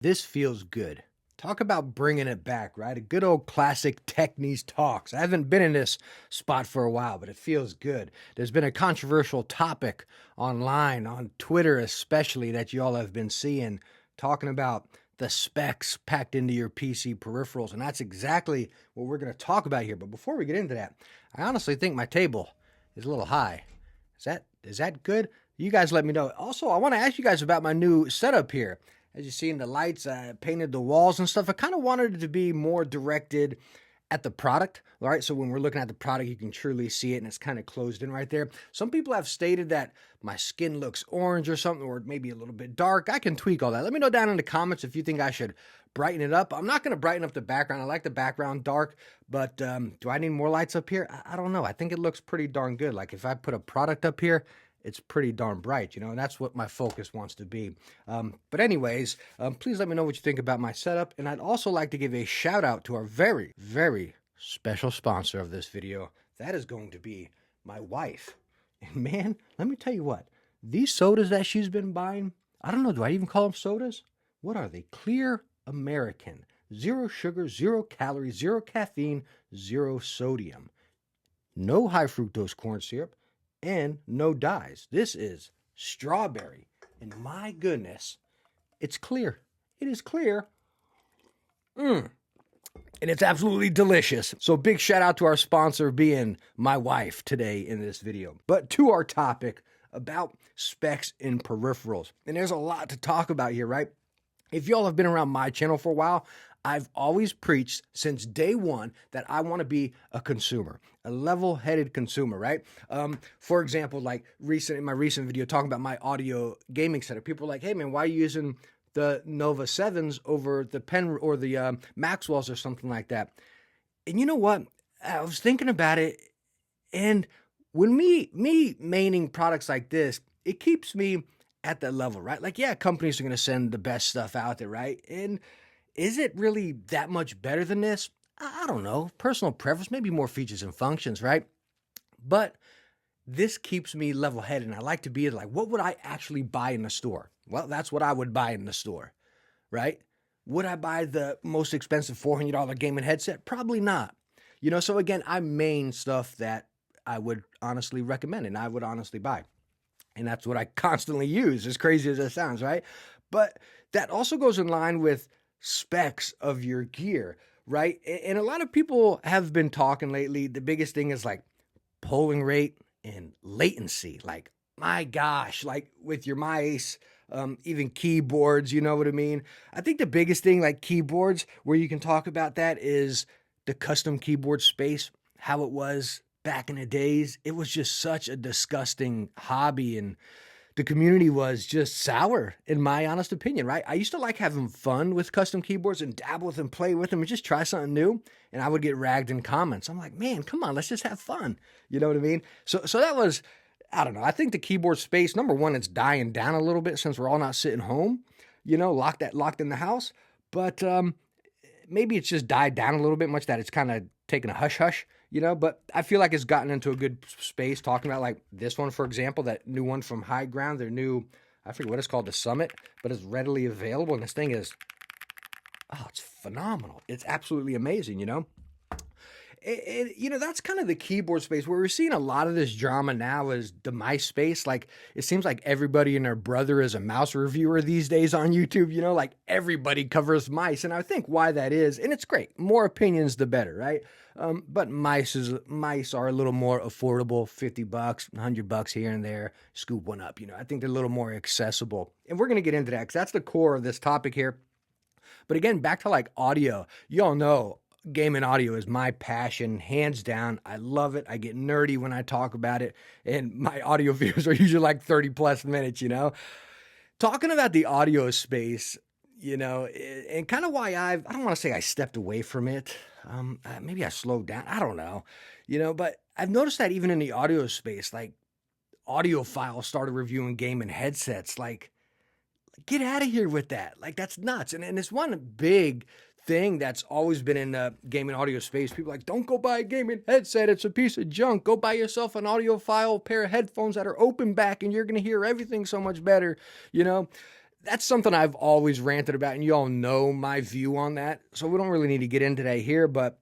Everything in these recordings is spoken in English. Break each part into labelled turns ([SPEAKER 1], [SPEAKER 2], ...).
[SPEAKER 1] This feels good. Talk about bringing it back, right? A good old classic Technies talks. I haven't been in this spot for a while, but it feels good. There's been a controversial topic online, on Twitter especially, that y'all have been seeing, talking about the specs packed into your PC peripherals. And that's exactly what we're going to talk about here. But before we get into that, I honestly think my table is a little high. Is that good? You guys let me know. Also, I want to ask you guys about my new setup here. As you see in the lights, I painted the walls and stuff. I kind of wanted it to be more directed at the product, all right? So when we're looking at the product, you can truly see it, and it's kind of closed in right there. Some people have stated that my skin looks orange or something, or maybe a little bit dark. I can tweak all that. Let me know down in the comments if you think I should brighten it up. I'm not going to brighten up the background. I like the background dark, but do I need more lights up here? I don't know. I think it looks pretty darn good. Like if I put a product up here, it's pretty darn bright, and that's what my focus wants to be. But anyways, please let me know what you think about my setup. And I'd also like to give a shout out to our very, very special sponsor of this video. That is going to be my wife. And man, let me tell you what, these sodas that she's been buying, I don't know, do I even call them sodas? What are they? Clear American. 0 sugar, 0 calories, 0 caffeine, 0 sodium. No high fructose corn syrup, and no dyes. This is strawberry, and my goodness, it's clear. It is clear. And it's absolutely delicious. So big shout out to our sponsor being my wife today in this video. But to our topic about specs in peripherals. And there's a lot to talk about here, right? If y'all have been around my channel for a while, I've always preached since day one that I want to be a consumer, a level-headed consumer, right? For example, like in my recent video talking about my audio gaming setup, people were like, hey man, why are you using the Nova 7s over the Pen or the Maxwells or something like that? And you know what? I was thinking about it, and when me maining products like this, it keeps me at that level, right? Like, yeah, companies are going to send the best stuff out there, right? And is it really that much better than this? I don't know. Personal preference, maybe more features and functions, right? But this keeps me level-headed, and I like to be like, what would I actually buy in the store? Well, that's what I would buy in the store, right? Would I buy the most expensive $400 gaming headset? Probably not. So again, I main stuff that I would honestly recommend and I would honestly buy. And that's what I constantly use, as crazy as that sounds, right? But that also goes in line with specs of your gear, right? And a lot of people have been talking lately. The biggest thing is like polling rate and latency. Like, my gosh, like with your mice, even keyboards, you know what I mean? I think the biggest thing, like keyboards, where you can talk about that is the custom keyboard space, how it was back in the days. It was just such a disgusting hobby, and the community was just sour, in my honest opinion, right? I used to like having fun with custom keyboards and dabble with them, play with them, and just try something new. And I would get ragged in comments. I'm like, man, come on, let's just have fun. You know what I mean? So that was, I don't know. I think the keyboard space, number one, it's dying down a little bit since we're all not sitting home, locked in the house. But maybe it's just died down a little bit much that it's kind of taken a hush hush. But I feel like it's gotten into a good space, talking about like this one, for example, that new one from High Ground, their new, I forget what it's called, the Summit, but it's readily available. And this thing is, it's phenomenal. It's absolutely amazing, that's kind of the keyboard space where we're seeing a lot of this drama now is the mice space. Like, it seems like everybody and their brother is a mouse reviewer these days on YouTube, like everybody covers mice. And I think why that is, and it's great, more opinions, the better, right? But mice are a little more affordable, $50, $100 here and there, scoop one up. I think they're a little more accessible. And we're going to get into that because that's the core of this topic here. But again, back to like audio, you all know gaming audio is my passion, hands down. I love it. I get nerdy when I talk about it, and my audio views are usually like 30 plus minutes, Talking about the audio space, and kind of why I don't want to say I stepped away from it. Maybe I slowed down. I don't know, but I've noticed that even in the audio space, like audiophile started reviewing gaming headsets. Like, get out of here with that. Like, that's nuts. And it's one big thing that's always been in the gaming audio space. People are like, don't go buy a gaming headset. It's a piece of junk. Go buy yourself an audiophile pair of headphones that are open back and you're going to hear everything so much better. that's something I've always ranted about, and you all know my view on that. So we don't really need to get into that here, but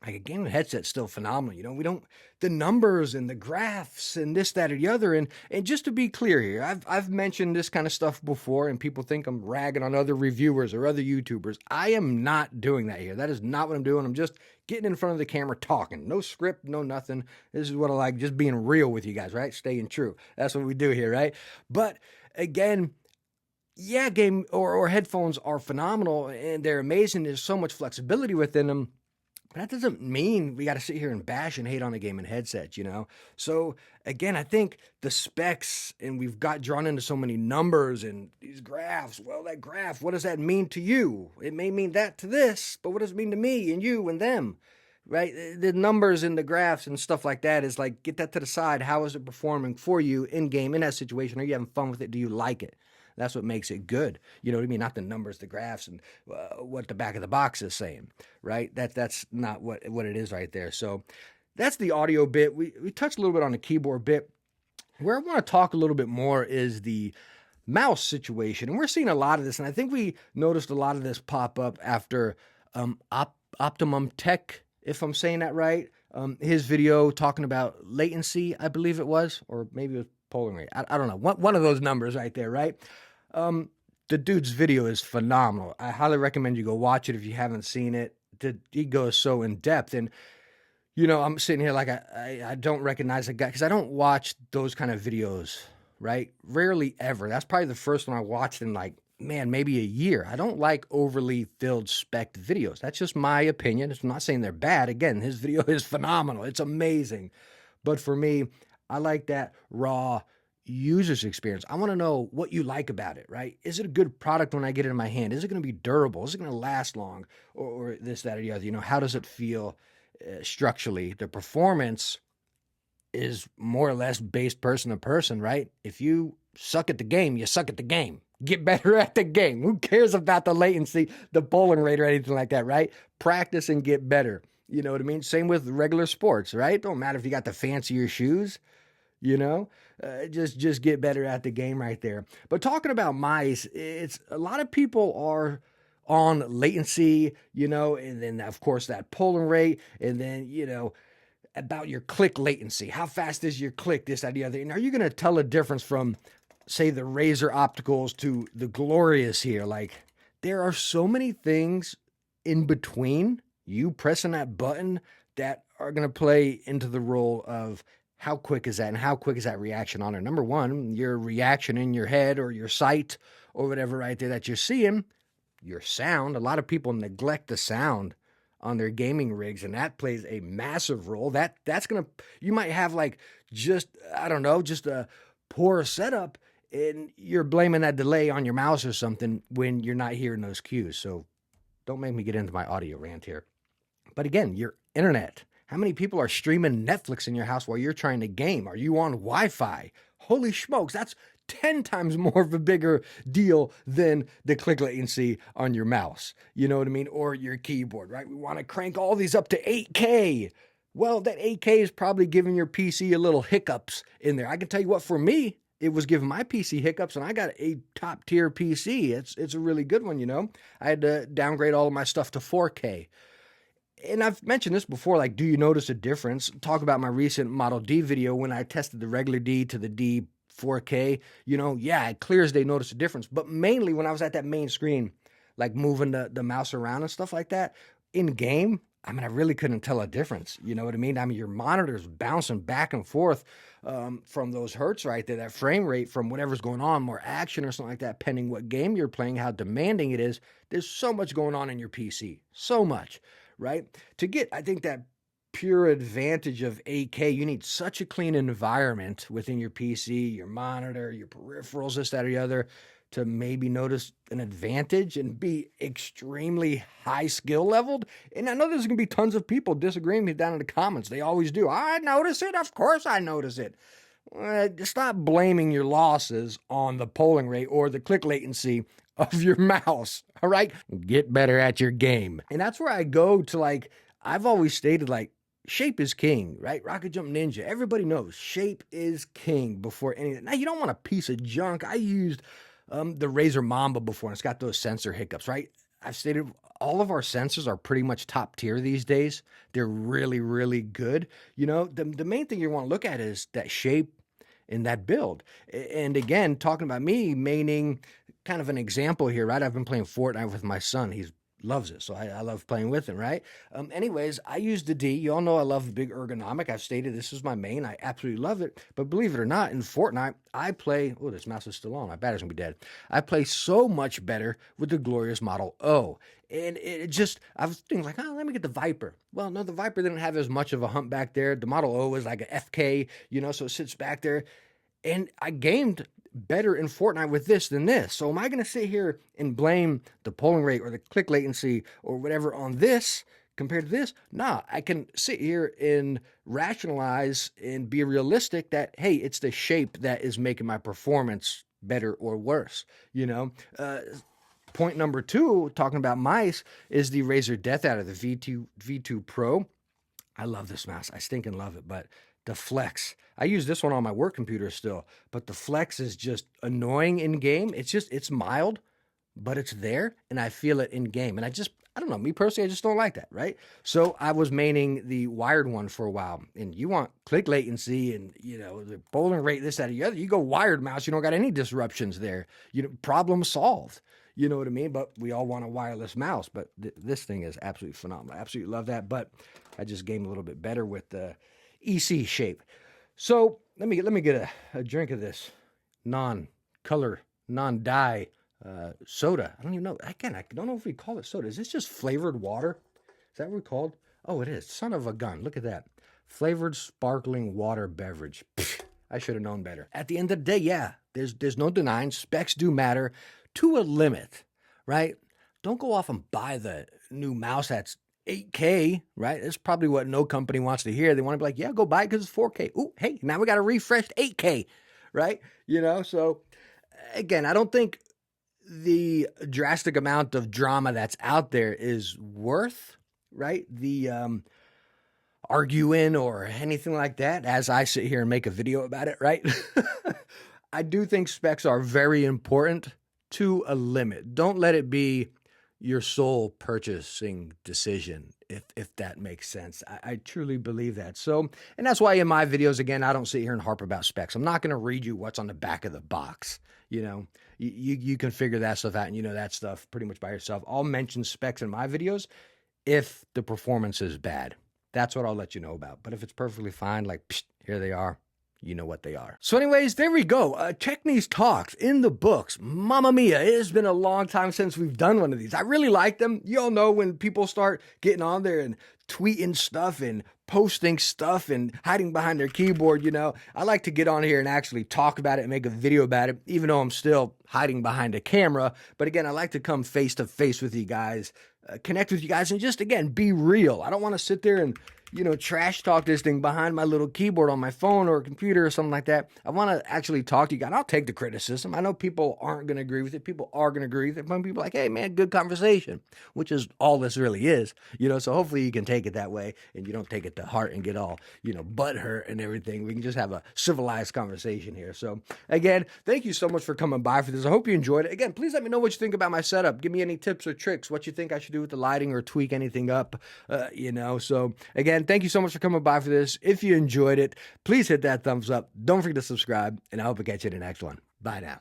[SPEAKER 1] like a gaming headset's still phenomenal. We don't the numbers and the graphs and this, that, or the other. And just to be clear here, I've mentioned this kind of stuff before, and people think I'm ragging on other reviewers or other YouTubers. I am not doing that here. That is not what I'm doing. I'm just getting in front of the camera talking. No script, no nothing. This is what I like, just being real with you guys, right? Staying true. That's what we do here, right? But again, yeah, game or headphones are phenomenal and they're amazing. There's so much flexibility within them. But that doesn't mean we got to sit here and bash and hate on the gaming headset. So again, I think the specs, and we've got drawn into so many numbers and these graphs. Well, that graph, what does that mean to you? It may mean that to this, but what does it mean to me and you and them? Right? The numbers and the graphs and stuff like that is like, get that to the side. How is it performing for you in game, in that situation? Are you having fun with it? Do you like it? That's what makes it good. You know what I mean? Not the numbers, the graphs, and what the back of the box is saying, right? That's not what it is right there. So that's the audio bit. We touched a little bit on the keyboard bit. Where I want to talk a little bit more is the mouse situation. And we're seeing a lot of this, and I think we noticed a lot of this pop up after Optimum Tech, if I'm saying that right. His video talking about latency, I believe it was, or maybe it was polling rate. I don't know. One of those numbers right there, right? The dude's video is phenomenal. I highly recommend you go watch it if you haven't seen it. He goes so in depth. And, I'm sitting here like I don't recognize the guy because I don't watch those kind of videos, right? Rarely ever. That's probably the first one I watched in like, man, maybe a year. I don't like overly filled spec videos. That's just my opinion. I'm not saying they're bad. Again, his video is phenomenal. It's amazing. But for me, I like that raw user's experience. I want to know what you like about it, right? Is it a good product when I get it in my hand? Is it going to be durable? Is it going to last long? Or this, that, or the other? How does it feel structurally? The performance is more or less based person to person, right? If you suck at the game, you suck at the game. Get better at the game. Who cares about the latency, the polling rate, or anything like that, right? Practice and get better. You know what I mean? Same with regular sports, right? Don't matter if you got the fancier shoes, just get better at the game right there. But talking about mice, it's a lot of people are on latency, and then of course that polling rate, and then, about your click latency. How fast is your click, this, that, the other? And are you going to tell a difference from, say, the Razer Opticals to the Glorious here? Like, there are so many things in between you pressing that button that are going to play into the role of how quick is that and how quick is that reaction on it. Number one, your reaction in your head or your sight or whatever right there that you're seeing, your sound. A lot of people neglect the sound on their gaming rigs, and that plays a massive role. That's going to, you might have like just a poor setup, and you're blaming that delay on your mouse or something when you're not hearing those cues. So don't make me get into my audio rant here. But again, your internet. How many people are streaming Netflix in your house while you're trying to game? Are you on Wi-Fi? Holy smokes, that's 10 times more of a bigger deal than the click latency on your mouse. You know what I mean? Or your keyboard, right? We want to crank all these up to 8K. Well, that 8K is probably giving your PC a little hiccups in there. I can tell you what, for me, it was giving my PC hiccups, and I got a top tier PC. It's a really good one, I had to downgrade all of my stuff to 4K. And I've mentioned this before, like, do you notice a difference? Talk about my recent Model D video when I tested the regular D to the D 4K. Yeah, clear as day noticed a difference. But mainly when I was at that main screen, like moving the mouse around and stuff like that, in game, I really couldn't tell a difference. You know what I mean? Your monitor's bouncing back and forth from those hertz right there, that frame rate from whatever's going on, more action or something like that, pending what game you're playing, how demanding it is. There's so much going on in your PC. So much. Right? To get, I think, that pure advantage of 8K, you need such a clean environment within your PC, your monitor, your peripherals, this, that, or the other, to maybe notice an advantage and be extremely high skill leveled. And I know there's going to be tons of people disagreeing with me down in the comments. They always do. I notice it. Of course I notice it. Stop blaming your losses on the polling rate or the click latency of your mouse. All right? Get better at your game. And that's where I go to, like, I've always stated, like, shape is king, right? Rocket Jump Ninja. Everybody knows shape is king before anything. Now, you don't want a piece of junk. I used the Razer Mamba before, and it's got those sensor hiccups, right? I've stated all of our sensors are pretty much top tier these days. They're really, really good. You know, the main thing you want to look at is that shape in that build. And again, talking about me, meaning kind of an example here, right? I've been playing Fortnite with my son. He loves it, so I love playing with him, right? Anyways, I use the D. You all know I love big ergonomic. I've stated this is my main. I absolutely love it. But believe it or not, in Fortnite, I play, oh, this mouse is still on. My battery's gonna be dead. I play so much better with the glorious Model O. And it just, I was thinking like, oh, let me get the Viper. Well, no, the Viper didn't have as much of a hump back there. The Model O was like a FK, you know, so it sits back there. And I gamed better in Fortnite with this than this. So am I going to sit here and blame the polling rate or the click latency or whatever on this compared to this? Nah, I can sit here and rationalize and be realistic that, hey, it's the shape that is making my performance better or worse, you know? Point number 2, talking about mice, is the Razer Death Adder, the V2 Pro. I love this mouse. I stinking love it, but the flex, I use this one on my work computer still, but the flex is just annoying in game. It's mild, but it's there, and I feel it in game. And I don't know, me personally, I just don't like that, right? So I was maining the wired one for a while, and you want click latency and, you know, the polling rate, this, that, or the other. You go wired mouse, you don't got any disruptions there. You know, problem solved. You know what I mean? But we all want a wireless mouse, but this thing is absolutely phenomenal. I absolutely love that, but I just game a little bit better with the EC shape. So let me get a drink of this non-color, non-dye soda. I don't even know. I don't know if we call it soda. Is this just flavored water? Is that what we called? Oh, it is. Son of a gun. Look at that. Flavored sparkling water beverage. Pfft, I should have known better. At the end of the day, yeah, there's no denying specs do matter to a limit, right? Don't go off and buy the new mouse that's 8K, right? That's probably what no company wants to hear. They want to be like, yeah, go buy it because it's 4K. Ooh, hey, now we got a refreshed 8K, right? You know, so again, I don't think the drastic amount of drama that's out there is worth, right, the arguing or anything like that as I sit here and make a video about it, right? I do think specs are very important to a limit. Don't let it be your sole purchasing decision, if that makes sense. I truly believe that. So, and that's why in my videos, again, I don't sit here and harp about specs. I'm not going to read you what's on the back of the box. You know, you can figure that stuff out, and you know that stuff pretty much by yourself. I'll mention specs in my videos if the performance is bad. That's what I'll let you know about. But if it's perfectly fine, like, psh, here they are. You know what they are. So anyways, there we go. Technies Talks in the books. Mamma mia, it has been a long time since we've done one of these. I really like them. You all know when people start getting on there and tweeting stuff and posting stuff and hiding behind their keyboard, you know, I like to get on here and actually talk about it and make a video about it, even though I'm still hiding behind a camera. But again, I like to come face to face with you guys, connect with you guys, and just, again, be real. I don't want to sit there and, you know, trash talk this thing behind my little keyboard on my phone or computer or something like that. I want to actually talk to you guys. I'll take the criticism. I know people aren't going to agree with it. People are going to agree with it. Some people are like, hey, man, good conversation, which is all this really is, you know, so hopefully you can take it that way and you don't take it to heart and get all, you know, butthurt and everything. We can just have a civilized conversation here. So again, thank you so much for coming by for this. I hope you enjoyed it. Again, please let me know what you think about my setup. Give me any tips or tricks, what you think I should do with the lighting or tweak anything up, you know, so again, thank you so much for coming by for this. If you enjoyed it, please hit that thumbs up. Don't forget to subscribe, and I hope to catch you in the next one. Bye now.